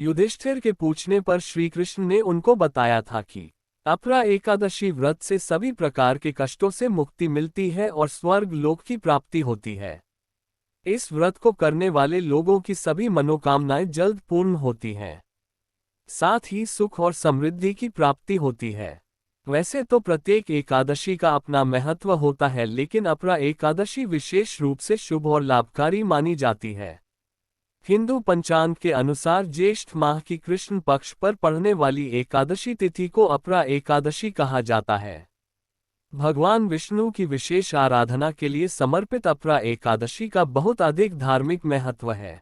युधिष्ठिर के पूछने पर श्री कृष्ण ने उनको बताया था कि अपरा एकादशी व्रत से सभी प्रकार के कष्टों से मुक्ति मिलती है और स्वर्ग लोक की प्राप्ति होती है। इस व्रत को करने वाले लोगों की सभी मनोकामनाएं जल्द पूर्ण होती हैं। साथ ही सुख और समृद्धि की प्राप्ति होती है। वैसे तो प्रत्येक एकादशी का अपना महत्व होता है, लेकिन अपरा एकादशी विशेष रूप से शुभ और लाभकारी मानी जाती है। हिंदू पंचांग के अनुसार ज्येष्ठ माह की कृष्ण पक्ष पर पड़ने वाली एकादशी तिथि को अपरा एकादशी कहा जाता है। भगवान विष्णु की विशेष आराधना के लिए समर्पित अपरा एकादशी का बहुत अधिक धार्मिक महत्व है।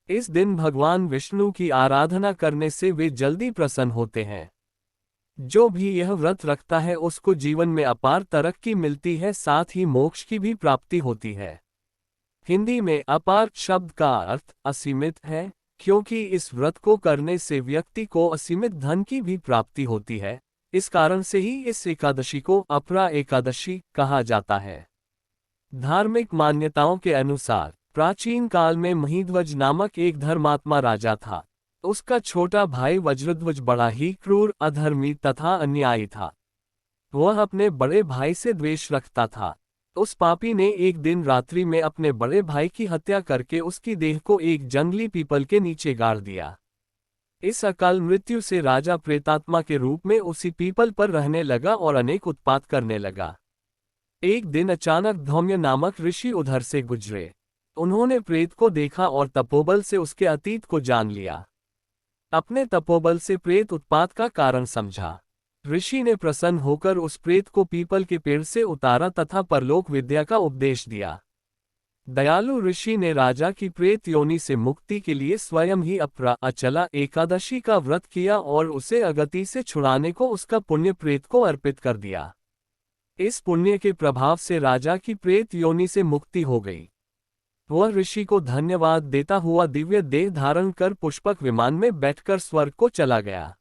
इस दिन भगवान विष्णु की आराधना करने से वे जल्दी प्रसन्न होते हैं। जो भी यह व्रत रखता है उसको जीवन में अपार तरक्की मिलती है, साथ ही मोक्ष की भी प्राप्ति होती है। हिंदी में अपार शब्द का अर्थ असीमित है, क्योंकि इस व्रत को करने से व्यक्ति को असीमित धन की भी प्राप्ति होती है। इस कारण से ही इस एकादशी को अपरा एकादशी कहा जाता है। धार्मिक मान्यताओं के अनुसार प्राचीन काल में महीध्वज नामक एक धर्मात्मा राजा था। उसका छोटा भाई वज्रध्वज बड़ा ही क्रूर, अधर्मी तथा अन्यायी था। वह अपने बड़े भाई से द्वेष रखता था। उस पापी ने एक दिन रात्रि में अपने बड़े भाई की हत्या करके उसकी देह को एक जंगली पीपल के नीचे गाड़ दिया। इस अकाल मृत्यु से राजा प्रेतात्मा के रूप में उसी पीपल पर रहने लगा और अनेक उत्पात करने लगा। एक दिन अचानक धौम्य नामक ऋषि उधर से गुजरे। उन्होंने प्रेत को देखा और तपोबल से उसके अतीत को जान लिया। अपने तपोबल से प्रेत उत्पात का कारण समझा। ऋषि ने प्रसन्न होकर उस प्रेत को पीपल के पेड़ से उतारा तथा परलोक विद्या का उपदेश दिया। दयालु ऋषि ने राजा की प्रेत योनि से मुक्ति के लिए स्वयं ही अपरा अचला एकादशी का व्रत किया और उसे अगति से छुड़ाने को उसका पुण्य प्रेत को अर्पित कर दिया। इस पुण्य के प्रभाव से राजा की प्रेत योनि से मुक्ति हो गई। वह ऋषि को धन्यवाद देता हुआ दिव्य देह धारण कर पुष्पक विमान में बैठकर स्वर्ग को चला गया।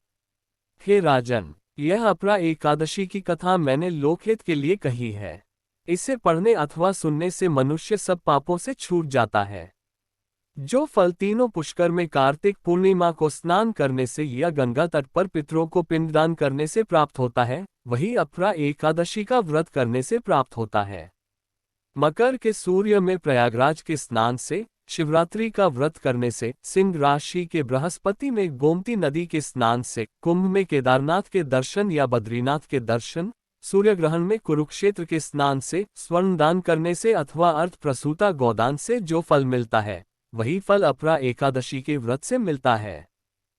हे राजन, यह अपरा एकादशी की कथा मैंने लोकहित के लिए कही है। इसे पढ़ने अथवा सुनने से मनुष्य सब पापों से छूट जाता है। जो फल तीनों पुष्कर में कार्तिक पूर्णिमा को स्नान करने से या गंगा तट पर पितरों को पिंडदान करने से प्राप्त होता है, वही अपरा एकादशी का व्रत करने से प्राप्त होता है। मकर के सूर्य में प्रयागराज के स्नान से, शिवरात्रि का व्रत करने से, सिंह राशि के बृहस्पति में गोमती नदी के स्नान से, कुंभ में केदारनाथ के दर्शन या बद्रीनाथ के दर्शन, सूर्य ग्रहण में कुरुक्षेत्र के स्नान से, स्वर्ण दान करने से अथवा अर्थ प्रसूता गोदान से जो फल मिलता है, वही फल अपरा एकादशी के व्रत से मिलता है।